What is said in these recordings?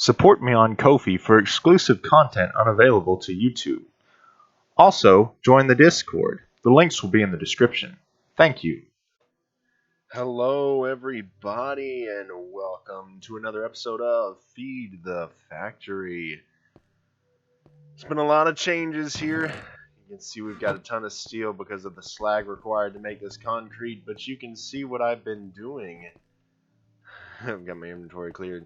Support me on Ko-fi for exclusive content unavailable to YouTube. Also, join the Discord. The links will be in the description. Thank you. Hello, everybody, and welcome to another episode of Feed the Factory. There's been a lot of changes here. You can see we've got a ton of steel because of the slag required to make this concrete, but you can see what I've been doing. I've got my inventory cleared.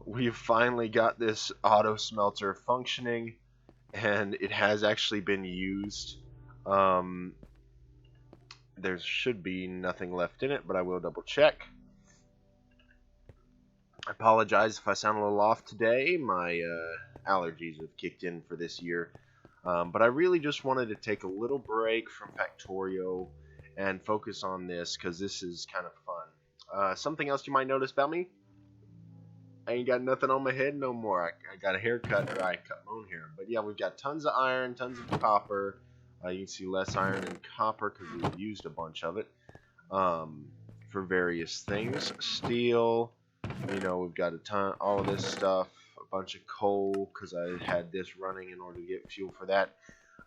We've finally got this auto smelter functioning, and it has actually been used. There should be nothing left in it, but I will double check. I apologize if I sound a little off today. My allergies have kicked in for this year. But I really just wanted to take a little break from Factorio and focus on this because this is kind of fun. Something else you might notice about me? I ain't got nothing on my head no more. I got a haircut, or I cut my own hair. But yeah, we've got tons of iron, tons of copper. You can see less iron and copper because we've used a bunch of it for various things. Steel, we've got a ton, all of this stuff. A bunch of coal because I had this running in order to get fuel for that.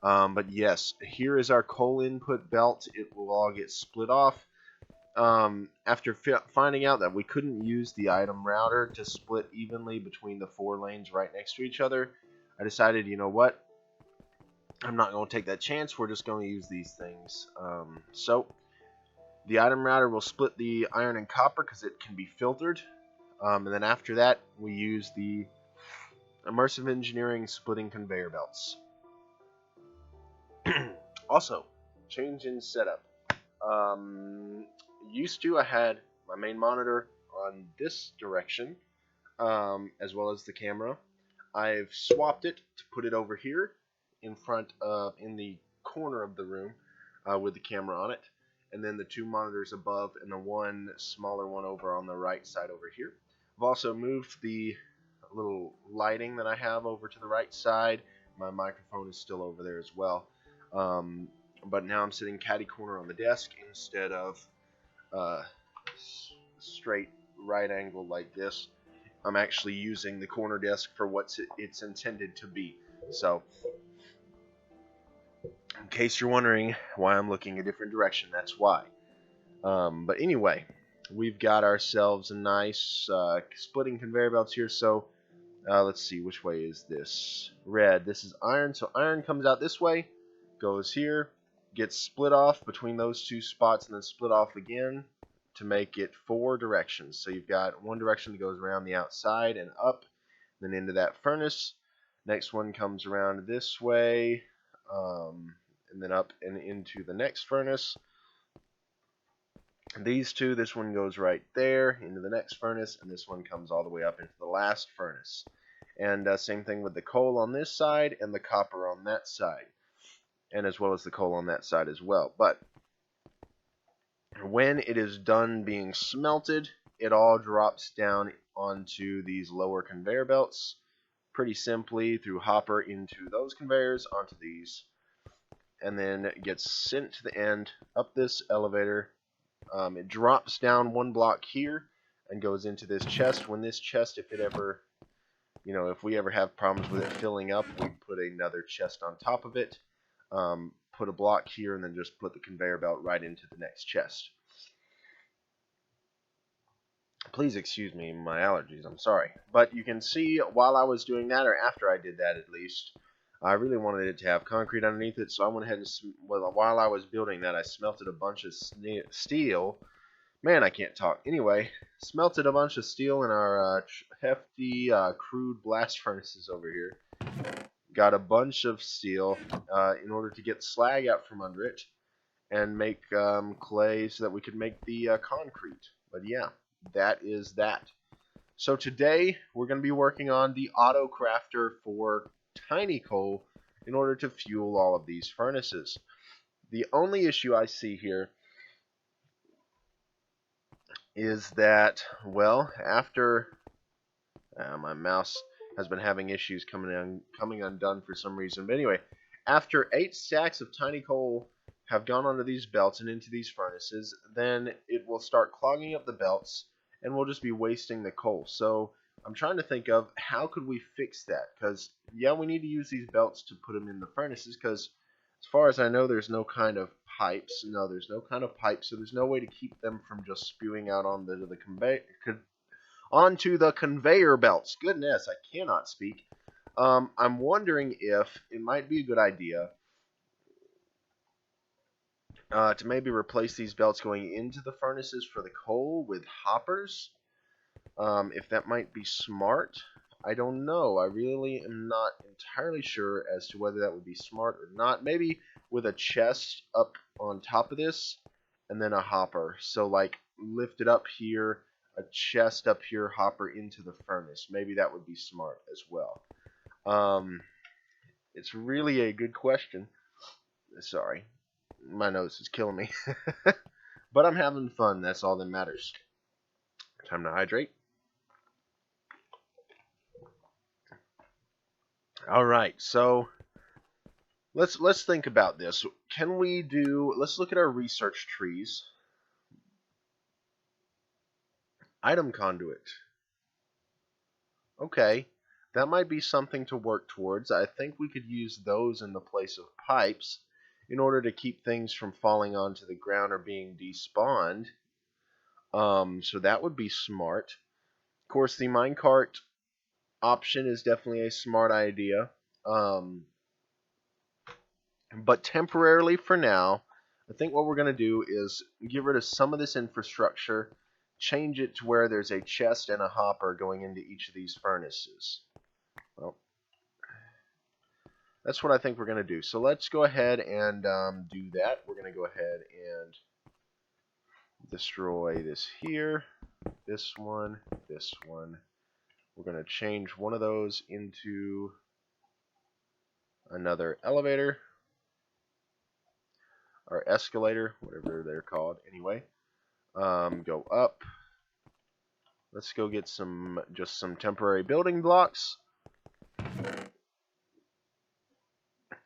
But yes, here is our coal input belt. It will all get split off. After finding out that we couldn't use the item router to split evenly between the 4 lanes right next to each other, I decided, you know what? I'm not going to take that chance. We're just going to use these things. So the item router will split the iron and copper because it can be filtered. And then after that, we use the immersive engineering splitting conveyor belts. Also, change in setup. Used to, I had my main monitor on this direction, as well as the camera. I've swapped it to put it over here in the corner of the room with the camera on it, and then the 2 monitors above and the one smaller one over on the right side over here. I've also moved the little lighting that I have over to the right side. My microphone is still over there as well. But now I'm sitting catty corner on the desk instead of straight right angle like this. I'm actually using the corner desk for what it's intended to be. So, in case you're wondering why I'm looking a different direction, that's why. But anyway, we've got ourselves a nice splitting conveyor belts here. So let's see, which way is this? Red. This is iron. So iron comes out this way, goes here, gets split off between those 2 spots, and then split off again to make it 4 directions. So you've got one direction that goes around the outside and up, then into that furnace. Next one comes around this way, and then up and into the next furnace. These 2, this one goes right there into the next furnace, and this one comes all the way up into the last furnace. And same thing with the coal on this side and the copper on that side, and as well as the coal on that side as well. But when it is done being smelted, it all drops down onto these lower conveyor belts pretty simply through hopper into those conveyors onto these, and then it gets sent to the end up this elevator. It drops down 1 block here and goes into this chest. When this chest, if we ever have problems with it filling up, we put another chest on top of it, put a block here, and then just put the conveyor belt right into the next chest. Please excuse me, my allergies, I'm sorry. But you can see while I was doing that, or after I did that at least, I really wanted it to have concrete underneath it, so I went ahead and, while I was building that, I smelted a bunch of steel. Man, I can't talk. Anyway, smelted a bunch of steel in our hefty crude blast furnaces over here. Got a bunch of steel in order to get slag out from under it and make clay so that we could make the concrete. But yeah, that is that. So today we're going to be working on the auto crafter for tiny coal in order to fuel all of these furnaces. The only issue I see here is that, well, after my mouse has been having issues coming undone for some reason. But anyway, after 8 stacks of tiny coal have gone onto these belts and into these furnaces, then it will start clogging up the belts, and we'll just be wasting the coal. So I'm trying to think of how could we fix that, because yeah, we need to use these belts to put them in the furnaces, because as far as I know, there's no kind of pipes. No, there's no kind of pipe, so there's no way to keep them from just spewing out onto the conveyor belts. Goodness, I cannot speak. I'm wondering if it might be a good idea to maybe replace these belts going into the furnaces for the coal with hoppers. If that might be smart, I don't know. I really am not entirely sure as to whether that would be smart or not. Maybe with a chest up on top of this, and then a hopper. So like lift it up here, a chest up here, hopper into the furnace. Maybe that would be smart as well. It's really a good question. Sorry, my nose is killing me. But I'm having fun. That's all that matters. Time to hydrate. All right, so let's think about this. Can we do? Let's look at our research trees. Item conduit. Okay, that might be something to work towards. I think we could use those in the place of pipes in order to keep things from falling onto the ground or being despawned. So that would be smart. Of course, the minecart option is definitely a smart idea. But temporarily for now, I think what we're going to do is get rid of some of this infrastructure, change it to where there's a chest and a hopper going into each of these furnaces. Well, that's what I think we're going to do. So let's go ahead and do that. We're going to go ahead and destroy this here, this one, this one. We're going to change one of those into another elevator, or escalator, whatever they're called anyway. Go up. Let's go get just some temporary building blocks.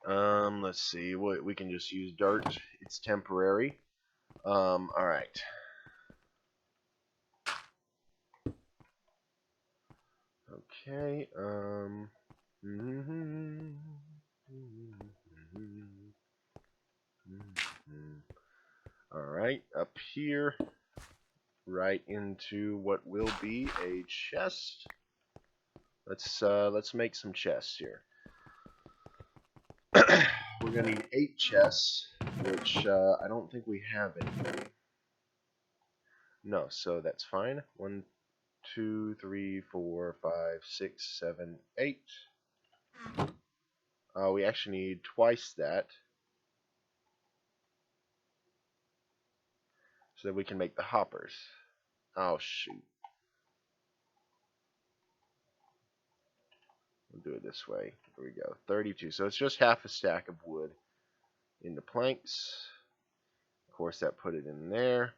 Let's see, we can just use dirt. It's temporary. All right. Okay. All right, up here, right into what will be a chest. Let's make some chests here. We're gonna need 8 chests, which I don't think we have any. No, so that's fine. 1, 2, 3, 4, 5, 6, 7, 8. We actually need twice that, so that we can make the hoppers. Oh shoot. We'll do it this way. Here we go. 32. So it's just half a stack of wood into planks. Of course, that put it in there.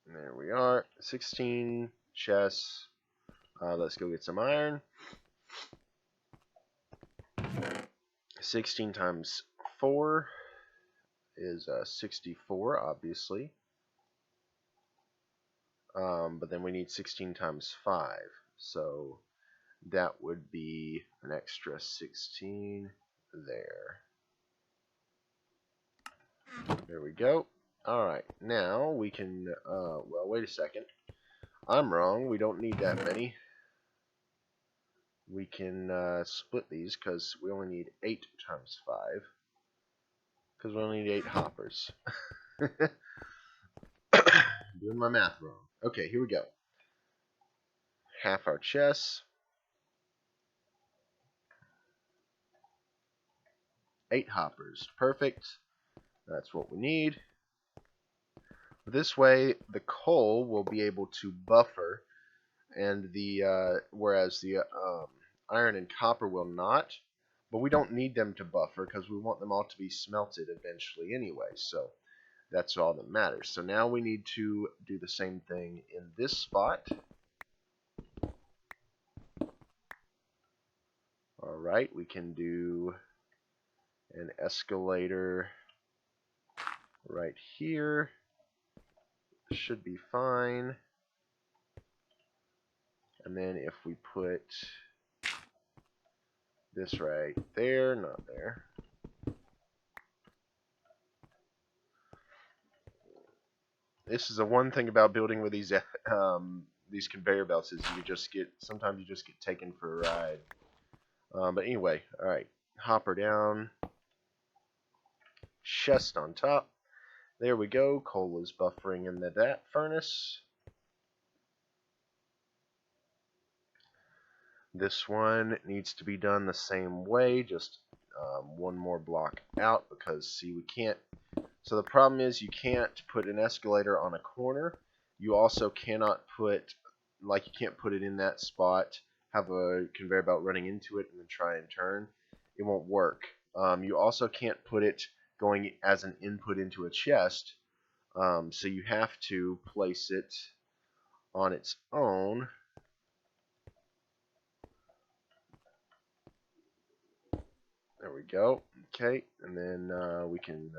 And there we are. 16 chests. Let's go get some iron. 16 times 4 is 64, obviously. But then we need 16 times 5. So that would be an extra 16 there. There we go. Alright, now we can, well, wait a second. I'm wrong, we don't need that many. We can split these because we only need 8 times 5. Because we only need 8 hoppers. Doing my math wrong. Okay, here we go. Half our chests. 8 hoppers. Perfect. That's what we need. This way, the coal will be able to buffer, and whereas the iron and copper will not. But we don't need them to buffer because we want them all to be smelted eventually anyway. So that's all that matters. So now we need to do the same thing in this spot. Alright, we can do an escalator right here. should be fine. And then if we put this right there, not there. This is the one thing about building with these conveyor belts is sometimes you just get taken for a ride. But anyway, all right, hopper down, chest on top. There we go. Coal is buffering in that furnace. This one needs to be done the same way, just one more block out, because see, we can't. So the problem is you can't put an escalator on a corner. You also cannot put, like, you can't put it in that spot, have a conveyor belt running into it, and then try and turn. It won't work. You also can't put it going as an input into a chest. So you have to place it on its own. There we go. Okay, and then we can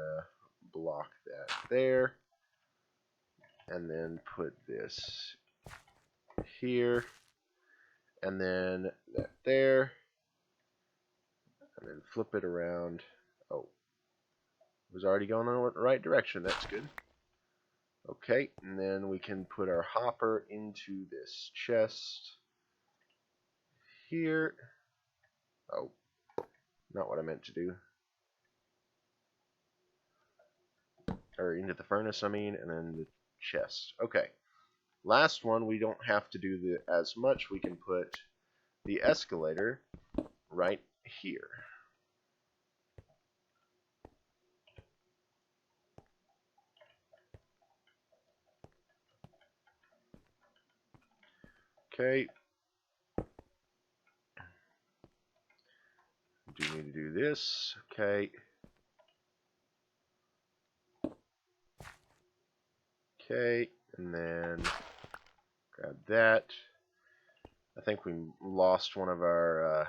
block that there, and then put this here, and then that there, and then flip it around. Oh, it was already going in the right direction. That's good. Okay, and then we can put our hopper into this chest here. Oh, not what I meant to do. Or into the furnace, I mean, and then the chest. Okay. Last one, we don't have to do as much. We can put the escalator right here. Okay. Do need to do this. Okay. Okay, and then grab that. I think we lost one of our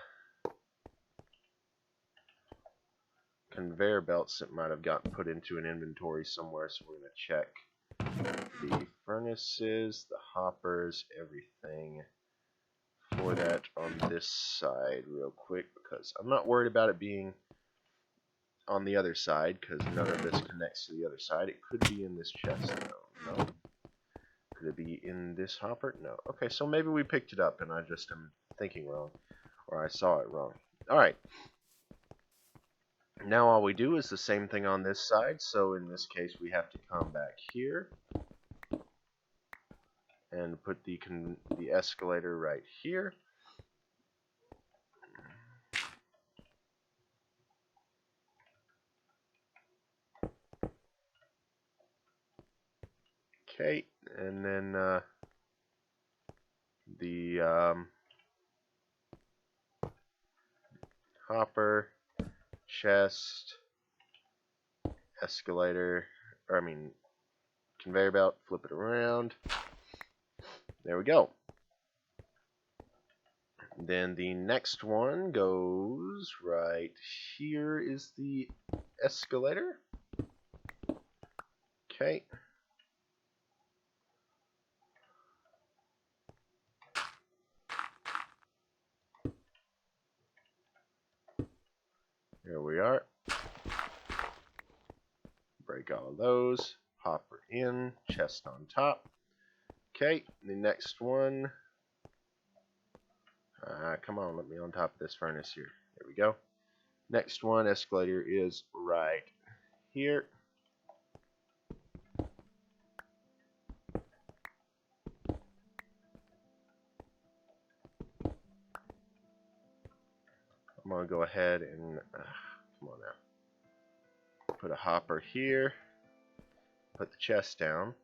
conveyor belts that might have gotten put into an inventory somewhere, so we're going to check the furnaces, the hoppers, everything for that on this side real quick, because I'm not worried about it being on the other side, because none of this connects to the other side. It could be in this chest. No. Could it be in this hopper? No. Okay, so maybe we picked it up and I just am thinking wrong, or I saw it wrong. Alright. Now all we do is the same thing on this side, so in this case we have to come back here and put the escalator right here. Okay, and then the hopper, chest, escalator, or I mean conveyor belt, flip it around. There we go. Then the next one goes right here is the escalator. Okay. There we are. Break all of those. Hopper in, chest on top. Okay, the next one. Come on, let me on top of this furnace here. There we go. Next one, escalator is right here. I'm going to go ahead and, come on now. Put a hopper here. Put the chest down.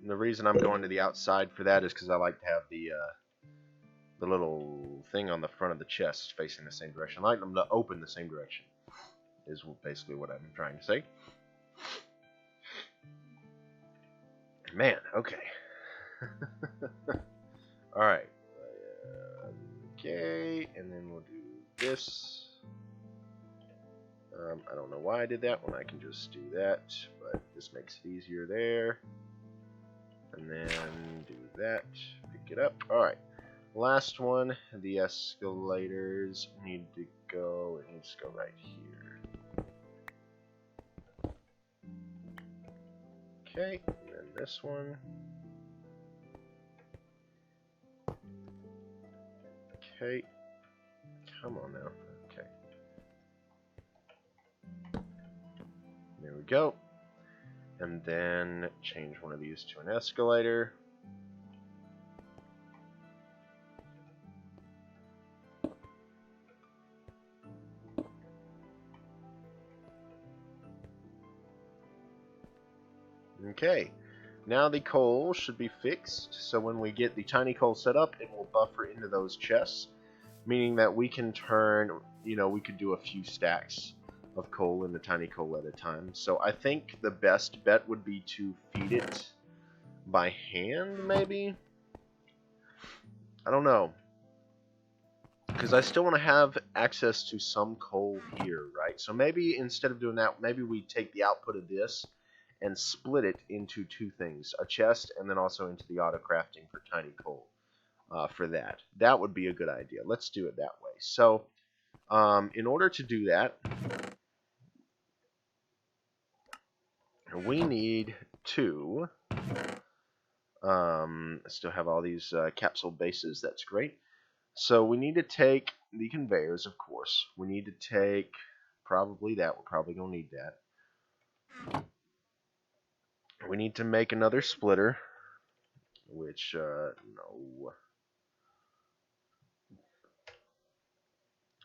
The reason I'm going to the outside for that is because I like to have the little thing on the front of the chest facing the same direction. I like them to open the same direction, is basically what I'm trying to say. Man, okay. Alright. Okay, and then we'll do this. I don't know why I did that when I can just do that, but this makes it easier there. And then do that, pick it up. Alright, last one, the escalators need to go, it needs to go right here. Okay, and then this one. Okay, come on now. Okay. There we go. And then change one of these to an escalator. Okay, now the coal should be fixed, so when we get the tiny coal set up, it will buffer into those chests, meaning that we can turn, we could do a few stacks of coal in the tiny coal at a time. So I think the best bet would be to feed it by hand, maybe? I don't know. Because I still want to have access to some coal here, right? So maybe instead of doing that, maybe we take the output of this and split it into two things, a chest and then also into the auto crafting for tiny coal for that. That would be a good idea. Let's do it that way. So in order to do that, we need to still have all these capsule bases. That's great. So we need to take the conveyors, of course. We need to take probably that. We're probably going to need that. We need to make another splitter, which, no,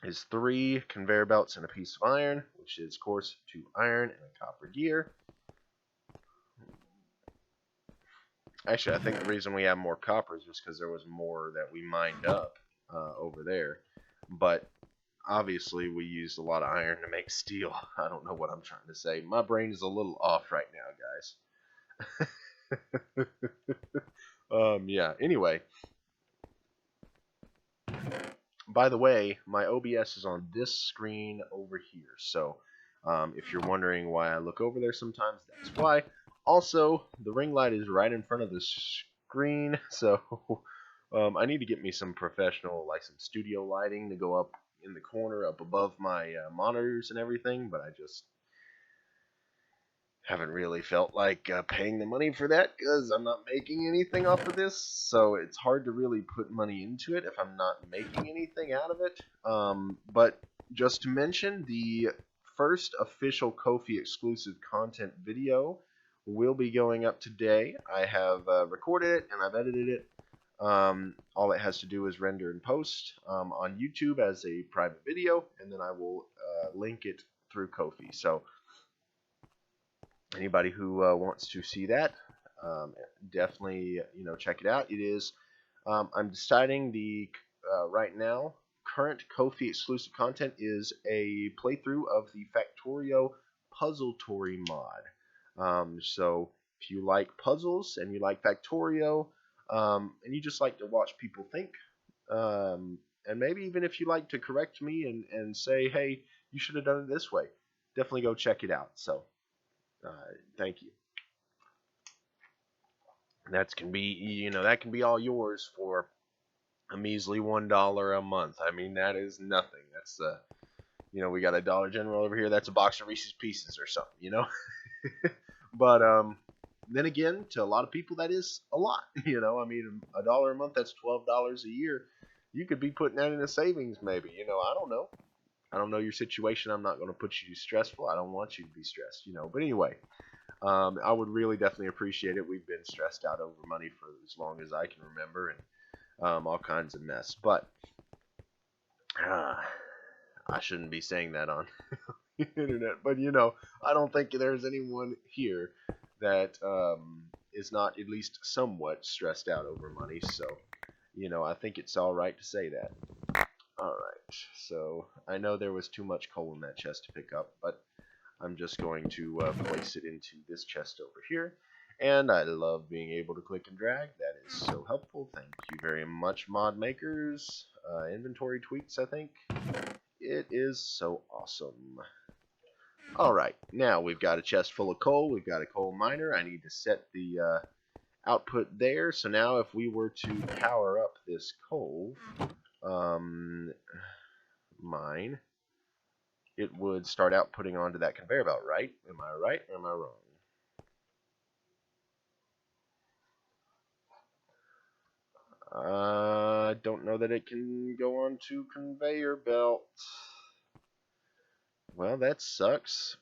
is 3 conveyor belts and a piece of iron, which is, of course, 2 iron and a copper gear. Actually, I think the reason we have more copper is just because there was more that we mined up over there. But obviously, we used a lot of iron to make steel. I don't know what I'm trying to say. My brain is a little off right now, guys. Yeah, anyway. By the way, my OBS is on this screen over here. So if you're wondering why I look over there sometimes, that's why. Also, the ring light is right in front of the screen. So I need to get me some professional, like some studio lighting to go up in the corner, up above my monitors and everything. But I just haven't really felt like paying the money for that because I'm not making anything off of this, so it's hard to really put money into it if I'm not making anything out of it. But just to mention, the first official Ko-fi exclusive content video will be going up today. I have recorded it and I've edited it. All it has to do is render and post on YouTube as a private video, and then I will link it through Ko-fi. So anybody who wants to see that, definitely check it out. It is I'm deciding the right now current Ko-fi exclusive content is a playthrough of the Factorio Puzzle Tory mod. So if you like puzzles and you like Factorio, and you just like to watch people think, and maybe even if you like to correct me and say, hey, you should have done it this way, definitely go check it out. So thank you. That can be all yours for a measly $1 a month. I mean, that is nothing. That's we got a Dollar General over here. That's a box of Reese's Pieces or something, But then again, to a lot of people, that is a lot. I mean, $1 a month, that's $12 a year. You could be putting that in a savings, maybe. I don't know. I don't know your situation. I'm not going to put you stressful. I don't want you to be stressed, But anyway, I would really definitely appreciate it. We've been stressed out over money for as long as I can remember, and all kinds of mess. But I shouldn't be saying that on the internet. But I don't think there's anyone here that is not at least somewhat stressed out over money. So I think it's all right to say that. All right. So I know there was too much coal in that chest to pick up, but I'm just going to place it into this chest over here. And I love being able to click and drag. That is so helpful. Thank you very much, mod makers. Inventory tweaks, I think. It is so awesome. Alright, now we've got a chest full of coal. We've got a coal miner. I need to set the output there. So now if we were to power up this coal mine, it would start outputting onto that conveyor belt, right? Am I right or am I wrong? I don't know that it can go onto conveyor belt. Well, that sucks.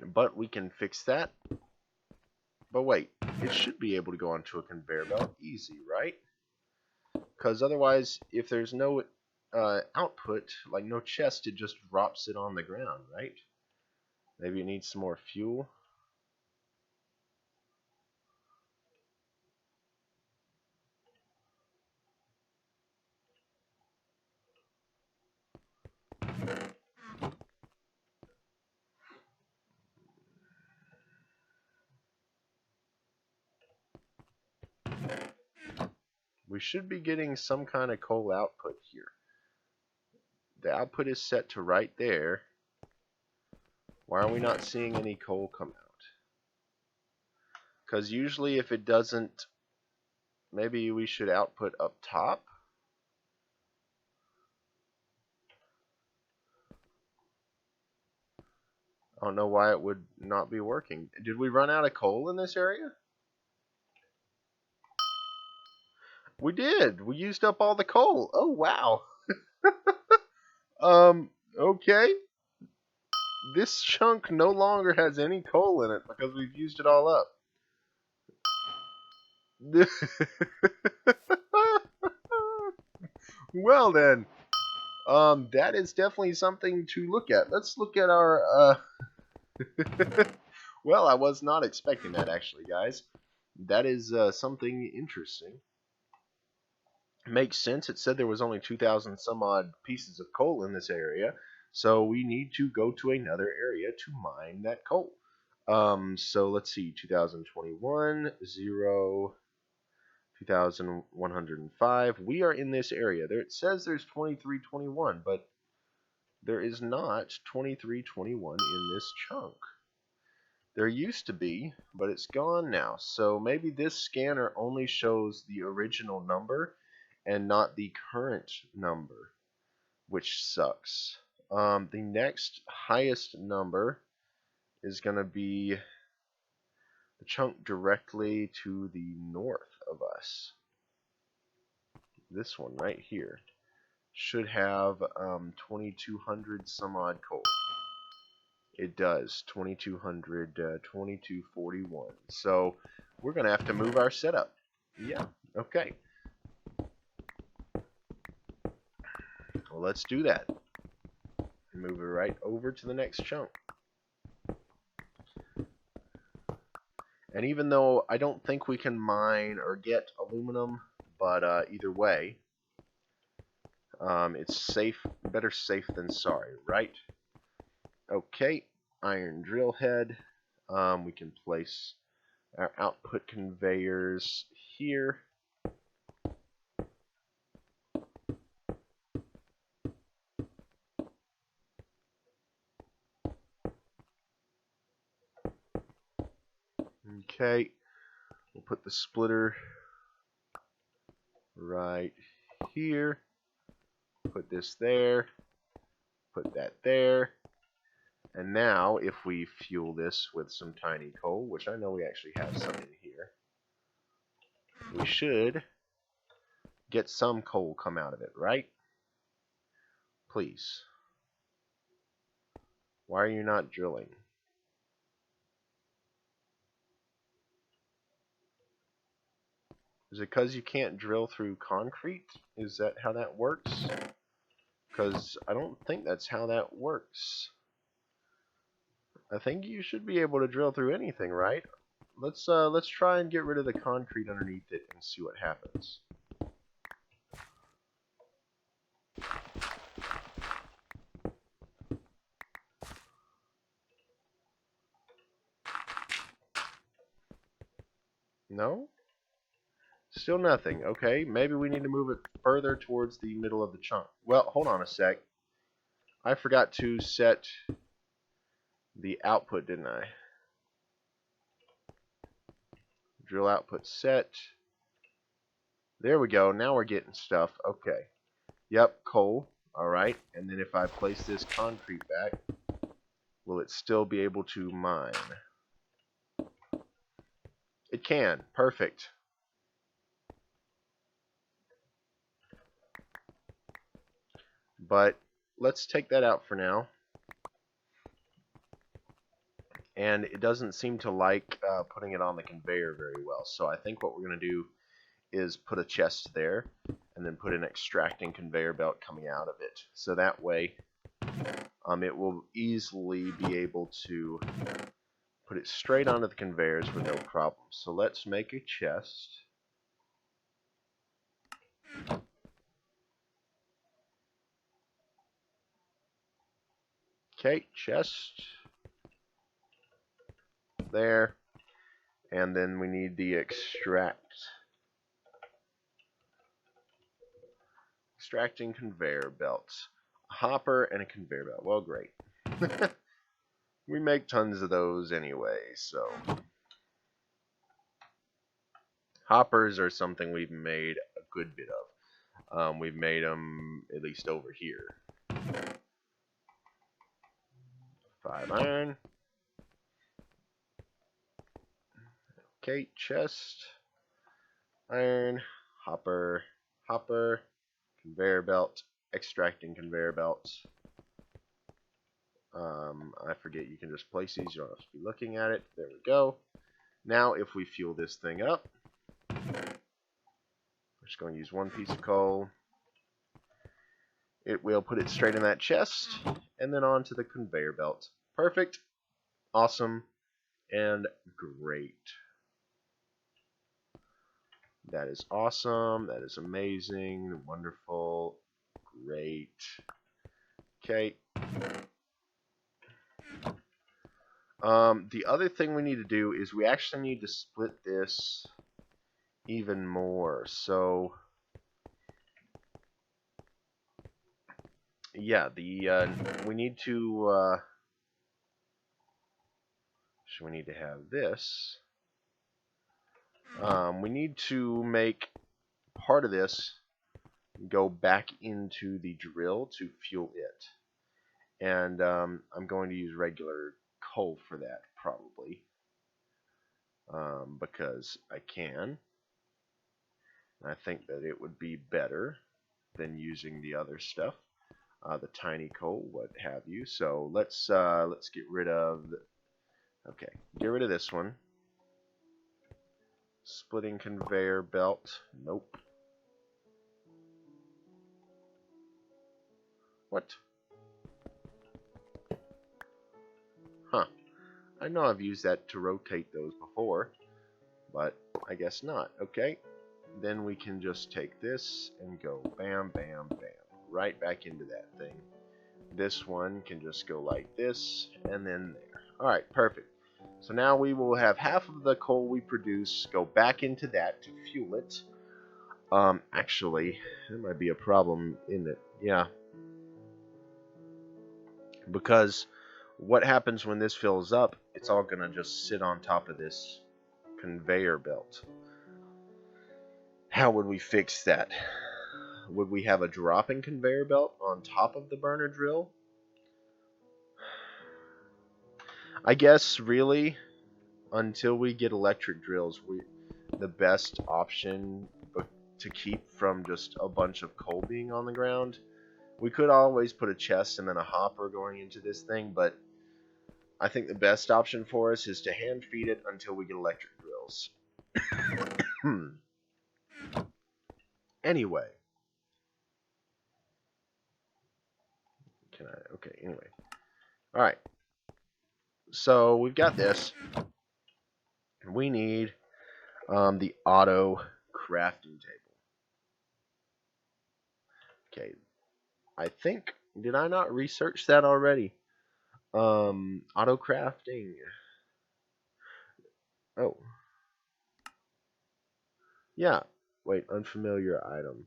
But we can fix that. But wait, it should be able to go onto a conveyor belt easy, right? Because otherwise, if there's no output, like no chest, it just drops it on the ground, right? Maybe it needs some more fuel. We should be getting some kind of coal output here. The output is set to right there. Why are we not seeing any coal come out? Because usually if it doesn't, maybe we should output up top. I don't know why it would not be working. Did we run out of coal in this area? We did. We used up all the coal. Oh, wow. Okay. This chunk no longer has any coal in it because we've used it all up. Well then, that is definitely something to look at. Let's look at our, well, I was not expecting that actually, guys. That is something interesting. Makes sense. It said there was only 2,000 some odd pieces of coal in this area, so we need to go to another area to mine that coal. So let's see, 2021, 0, 2105. We are in this area. There it says there's 2321, but there is not 2321 in this chunk. There used to be, but it's gone now. So maybe this scanner only shows the original number and not the current number, which sucks. The next highest number is going to be the chunk directly to the north of us. This one right here should have 2,200 some odd coal. It does, 2,200, 2,241. So we're going to have to move our setup. Yeah, okay. Well, let's do that. Move it right over to the next chunk. And even though I don't think we can mine or get aluminum, but either way, it's safe, better safe than sorry, right? Okay, iron drill head. We can place our output conveyors here. Okay, we'll put the splitter right here. Put this there. Put that there. And now, if we fuel this with some tiny coal, which I know we actually have some in here, we should get some coal come out of it, right? Please. Why are you not drilling? Is it because you can't drill through concrete? Is that how that works? Because I don't think that's how that works. I think you should be able to drill through anything, right? Let's try and get rid of the concrete underneath it and see what happens. No? Still nothing. Okay, maybe we need to move it further towards the middle of the chunk. Well, hold on a sec. I forgot to set the output, didn't I? Drill output set. There we go. Now we're getting stuff. Okay. Yep, coal. Alright. And then if I place this concrete back, will it still be able to mine? It can. Perfect. But let's take that out for now. And it doesn't seem to like putting it on the conveyor very well. So I think what we're going to do is put a chest there and then put an extracting conveyor belt coming out of it. So that way it will easily be able to put it straight onto the conveyors with no problem. So let's make a chest. Okay, chest. There. And then we need the extracting conveyor belts. A hopper and a conveyor belt. Well, great. We make tons of those anyway, so. Hoppers are something we've made a good bit of. We've made them at least over here. 5 iron. Okay, chest. Iron. Hopper. Hopper. Conveyor belt. Extracting conveyor belts. I forget you can just place these. You don't have to be looking at it. There we go. Now if we fuel this thing up, we're just going to use one piece of coal. It will put it straight in that chest and then onto the conveyor belt. Perfect, awesome, and great. That is awesome. That is amazing. Wonderful. Great. Okay. The other thing we need to do is we actually need to split this even more. So, yeah, we need to. So we need to have this. We need to make part of this go back into the drill to fuel it. And I'm going to use regular coal for that, probably. Because I can. I think that it would be better than using the other stuff. The tiny coal, what have you. So let's get rid of... Okay, get rid of this one. Splitting conveyor belt. Nope. What? Huh. I know I've used that to rotate those before, but I guess not. Okay. Then we can just take this and go bam, bam, bam. Right back into that thing. This one can just go like this, and then there. Alright, perfect. So now we will have half of the coal we produce go back into that to fuel it. Actually, there might be a problem in it. Yeah. Because what happens when this fills up, it's all going to just sit on top of this conveyor belt. How would we fix that? Would we have a dropping conveyor belt on top of the burner drill? I guess, really, until we get electric drills, the best option to keep from just a bunch of coal being on the ground. We could always put a chest and then a hopper going into this thing, but I think the best option for us is to hand feed it until we get electric drills. Anyway. Okay, anyway. Alright. So, we've got this. We need the auto crafting table. Okay. I think, did I not research that already? Auto crafting. Oh. Yeah. Wait, unfamiliar item.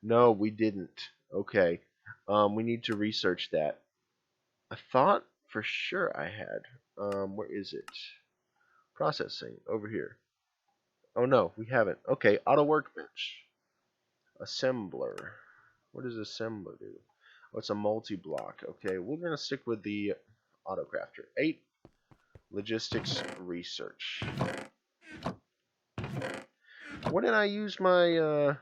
No, we didn't. Okay. We need to research that. I thought for sure I had. Where is it? Processing over here. Oh no, we haven't. Okay, auto workbench. Assembler. What does assembler do? Oh, it's a multi-block. Okay, we're gonna stick with the auto crafter. 8 logistics research. What did I use my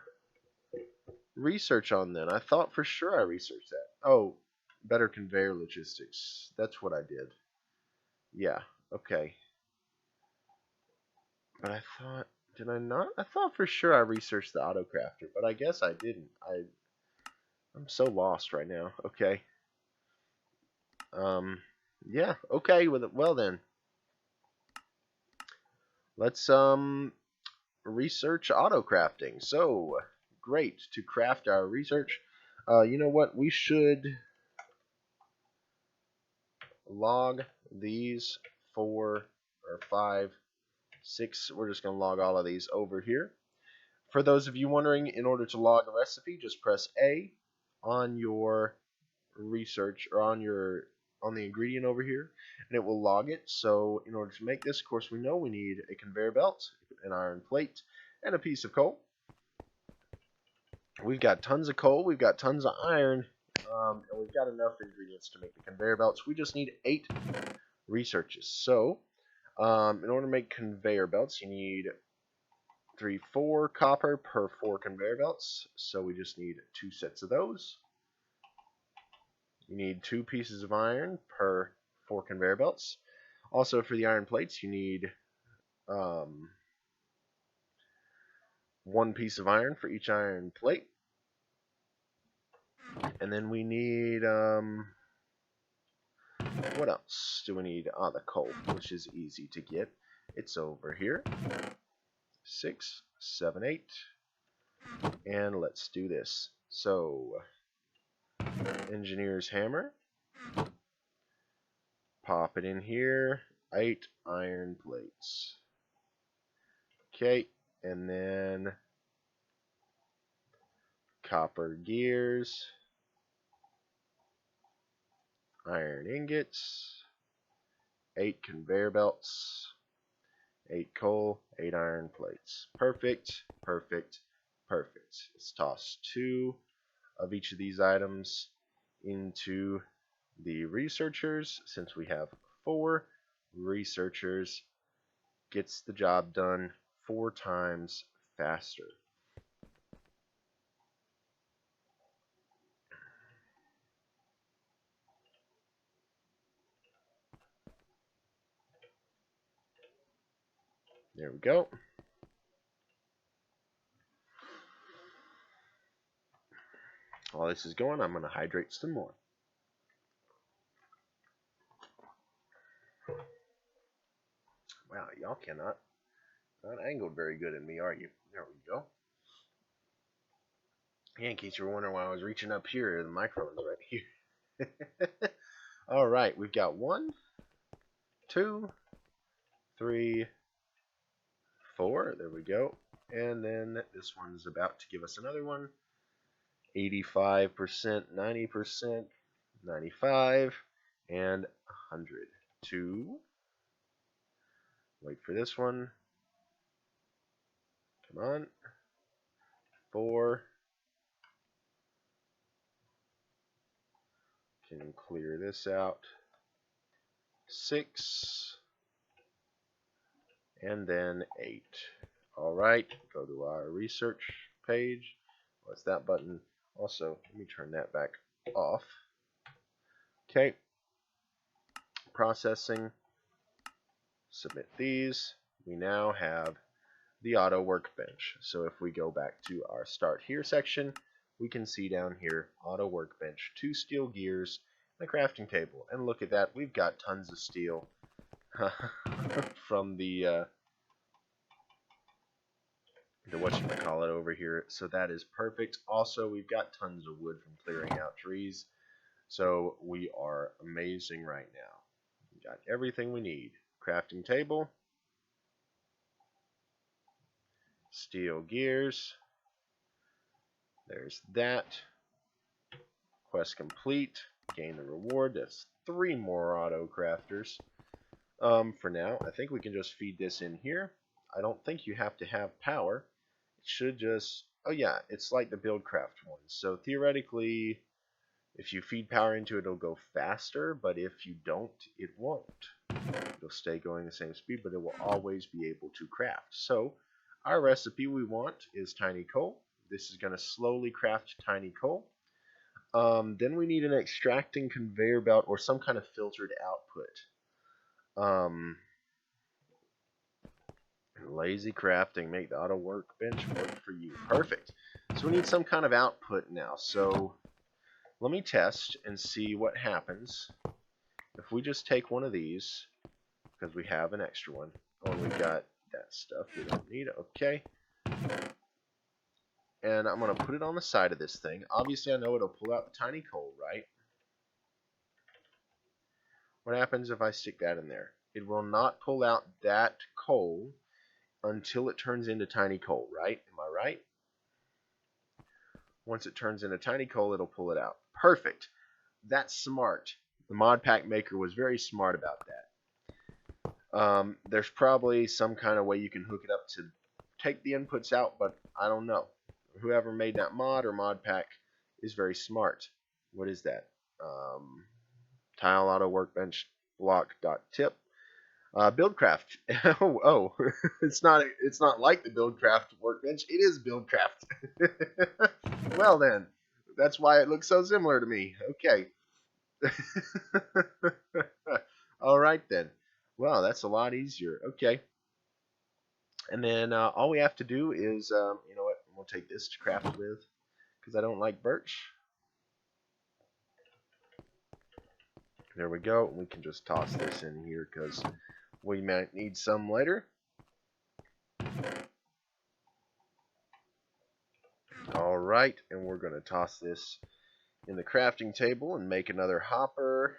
research on then? I thought for sure I researched that. Oh, better conveyor logistics. That's what I did. Yeah, okay. But I thought, did I not? I thought for sure I researched the auto crafter, but I guess I didn't. I'm so lost right now. Okay. Yeah, okay, well then. Let's research auto crafting. So, great to craft our research. You know what? We should log these 4 or 5, 6. We're just going to log all of these over here. For those of you wondering, in order to log a recipe, just press A on your research or on the ingredient over here, and it will log it. So in order to make this, of course, we know we need a conveyor belt, an iron plate, and a piece of coal. We've got tons of coal, we've got tons of iron, and we've got enough ingredients to make the conveyor belts. We just need 8 researches. So in order to make conveyor belts, you need 4 copper per 4 conveyor belts. So we just need 2 sets of those. You need 2 pieces of iron per 4 conveyor belts. Also, for the iron plates, you need 1 piece of iron for each iron plate. And then we need, what else do we need? The coal, which is easy to get. It's over here. 6, 7, 8. And let's do this. So, engineer's hammer. Pop it in here. 8 iron plates. Okay, and then copper gears, iron ingots, 8 conveyor belts, 8 coal, 8 iron plates. Perfect, perfect, perfect. Let's toss 2 of each of these items into the researchers. Since we have 4 researchers, gets the job done 4 times faster. There we go. While this is going, I'm going to hydrate some more. Wow, y'all cannot not angled very good in me, are you? There we go. Yeah, in case you were wondering why I was reaching up here, the microphone's right here. All right, we've got 1, 2, 3, 4. There we go. And then this one's about to give us another one. 85%, 90%, 95, and 100. 2. Wait for this one. Come on. 4. Can clear this out. 6. And then 8. Alright, go to our research page. What's that button? Also, let me turn that back off. Okay. Processing. Submit these. We now have the auto workbench. So if we go back to our start here section, we can see down here auto workbench, 2 steel gears, and a crafting table. And look at that, we've got tons of steel from the whatchamacallit over here. So that is perfect. Also, we've got tons of wood from clearing out trees. So we are amazing right now. We got everything we need. Crafting table. Steel gears. There's that. Quest complete. Gain the reward. That's 3 more auto crafters. For now, I think we can just feed this in here. I don't think you have to have power. It should just... Oh yeah, it's like the BuildCraft one. So theoretically, if you feed power into it, it'll go faster, but if you don't, it won't. It'll stay going the same speed, but it will always be able to craft. So our recipe we want is tiny coal. This is going to slowly craft tiny coal. Then we need an extracting conveyor belt or some kind of filtered output. Lazy crafting, make the auto workbench work for you. Perfect. So we need some kind of output now. So let me test and see what happens if we just take one of these, because we have an extra one. Oh, and we got that stuff we don't need. Okay. And I'm going to put it on the side of this thing. Obviously, I know it'll pull out the tiny coal, right? What happens if I stick that in there? It will not pull out that coal until it turns into tiny coal, right? Am I right? Once it turns into tiny coal, it'll pull it out. Perfect. That's smart. The mod pack maker was very smart about that. There's probably some kind of way you can hook it up to take the inputs out, but I don't know. Whoever made that mod or mod pack is very smart. What is that? Tile auto workbench block dot tip. Buildcraft. oh, it's not like the Buildcraft workbench. It is Buildcraft. Well then, that's why it looks so similar to me. Okay. All right then. Wow, that's a lot easier. Okay. And then all we have to do is, you know what? We'll take this to craft with, because I don't like birch. There we go. We can just toss this in here because we might need some later. Alright, and we're going to toss this in the crafting table and make another hopper.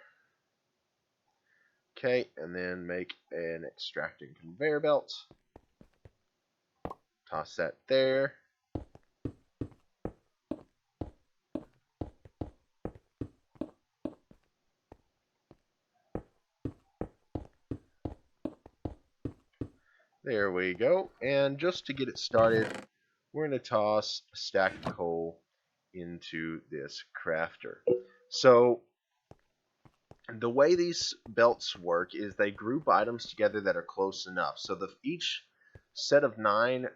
Okay, and then make an extracting conveyor belt. Toss that there. There we go. And just to get it started, we're going to toss a stack of coal into this crafter. So the way these belts work is they group items together that are close enough. So each set of 9,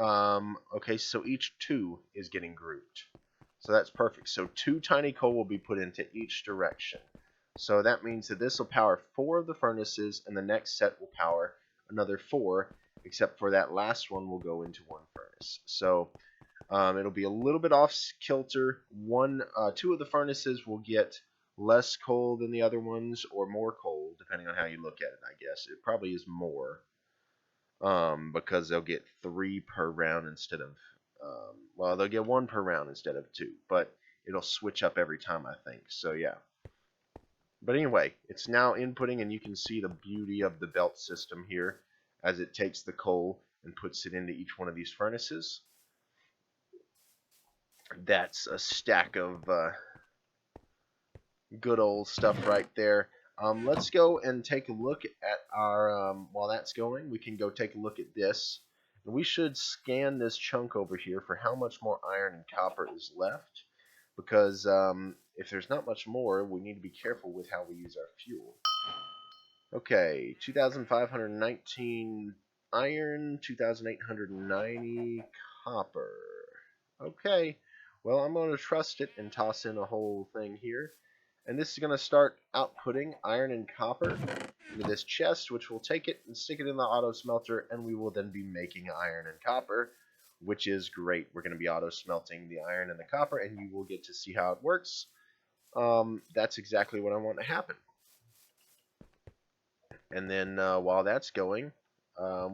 okay, so each 2 is getting grouped. So that's perfect. So 2 tiny coal will be put into each direction. So that means that this will power 4 of the furnaces, and the next set will power another 4, except for that last one will go into one furnace. So it'll be a little bit off kilter. 2 of the furnaces will get less coal than the other ones, or more coal, depending on how you look at it, I guess. It probably is more, because they'll get 3 per round instead of, well, they'll get 1 per round instead of 2, but it'll switch up every time, I think. So yeah. But anyway, it's now inputting, and you can see the beauty of the belt system here as it takes the coal and puts it into each one of these furnaces. That's a stack of good old stuff right there. Let's go and take a look at our, while that's going, we can go take a look at this. And we should scan this chunk over here for how much more iron and copper is left. Because if there's not much more, we need to be careful with how we use our fuel. Okay, 2,519 iron, 2,890 copper. Okay, well, I'm going to trust it and toss in a whole thing here. And this is going to start outputting iron and copper into this chest, which will take it and stick it in the auto smelter, and we will then be making iron and copper, which is great. We're going to be auto smelting the iron and the copper, and you will get to see how it works. That's exactly what I want to happen. And then while that's going,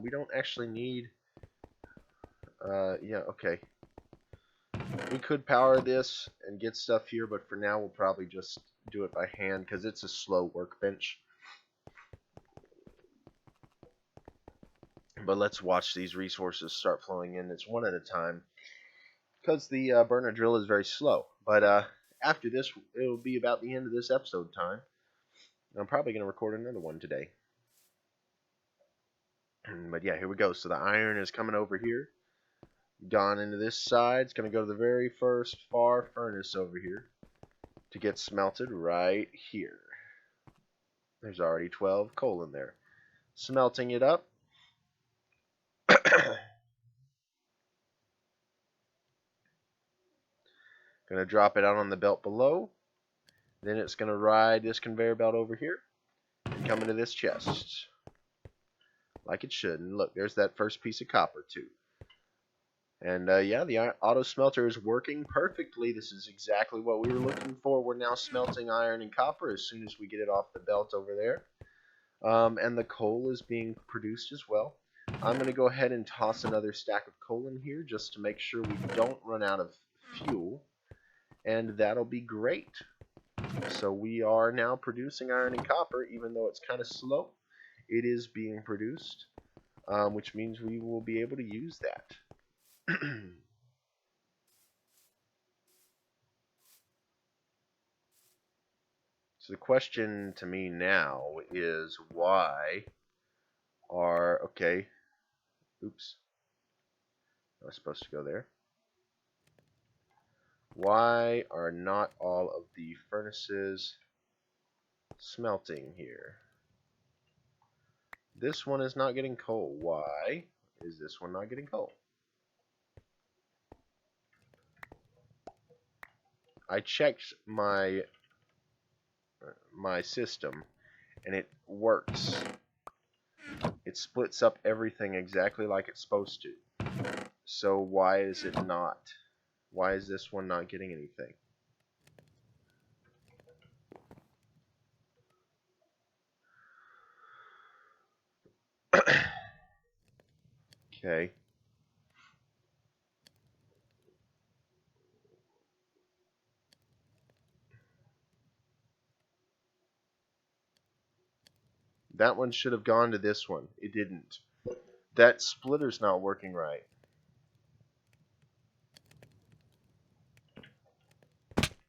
we don't actually need, yeah, okay. We could power this and get stuff here, but for now we'll probably just do it by hand because it's a slow workbench. But let's watch these resources start flowing in. It's one at a time because the burner drill is very slow. But after this, it'll be about the end of this episode time. I'm probably going to record another one today. But yeah, here we go. So the iron is coming over here, gone into this side. It's going to go to the very first far furnace over here to get smelted right here. There's already 12 coal in there. Smelting it up. Going to drop it out on the belt below. Then it's going to ride this conveyor belt over here and come into this chest. Like it should. And look, there's that first piece of copper too. And yeah, the auto smelter is working perfectly. This is exactly what we were looking for. We're now smelting iron and copper as soon as we get it off the belt over there. And the coal is being produced as well. I'm going to go ahead and toss another stack of coal in here just to make sure we don't run out of fuel. And that'll be great. So we are now producing iron and copper, even though it's kind of slow. It is being produced, which means we will be able to use that. So the question to me now is why are, okay, oops, I was supposed to go there. Why are not all of the furnaces smelting here? This one is not getting coal. Why is this one not getting coal? I checked my system and it works. It splits up everything exactly like it's supposed to. So why is it not? Why is this one not getting anything? Okay. That one should have gone to this one. It didn't. That splitter's not working right.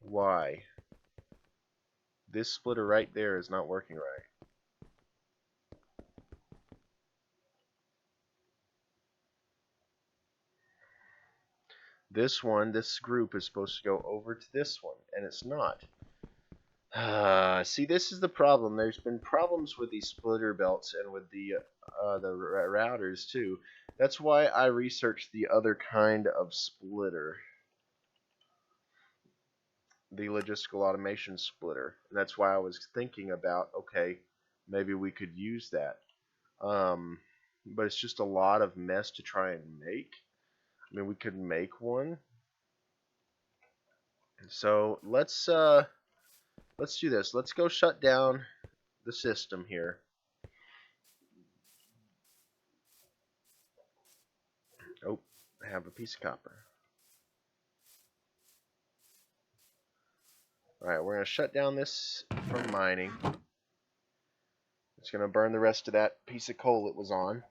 Why? This splitter right there is not working right. This one, this group is supposed to go over to this one, and it's not. See, this is the problem. There's been problems with these splitter belts and with the routers too. That's why I researched the other kind of splitter, the logistical automation splitter. And that's why I was thinking about, okay, maybe we could use that. But it's just a lot of mess to try and make. I mean, we could make one. So let's do this. Let's go shut down the system here. Oh, I have a piece of copper. Alright, we're going to shut down this from mining. It's going to burn the rest of that piece of coal it was on.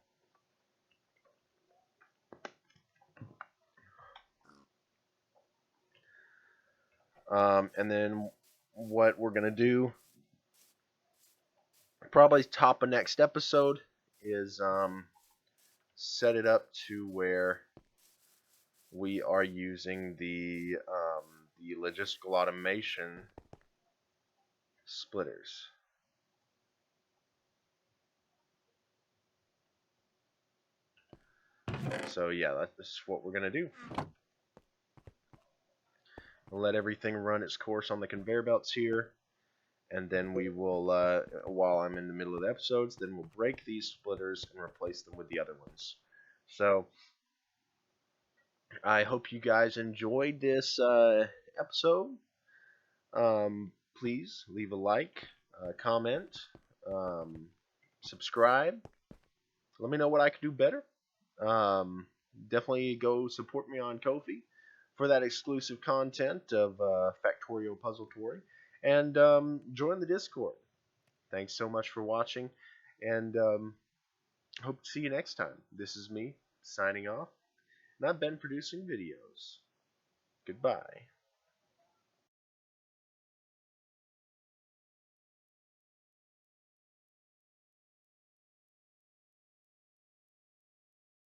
And then what we're going to do, probably top of next episode, is set it up to where we are using the logistical automation splitters. So yeah, that's what we're going to do. We'll let everything run its course on the conveyor belts here, and then we will, while I'm in the middle of the episodes, then we'll break these splitters and replace them with the other ones. So I hope you guys enjoyed this episode. Please leave a like, comment, subscribe. Let me know what I could do better. Definitely go support me on Ko-fi for that exclusive content of Factorio Puzzle Tory. And join the Discord. Thanks so much for watching, and hope to see you next time. This is me, signing off, and I've been producing videos. Goodbye.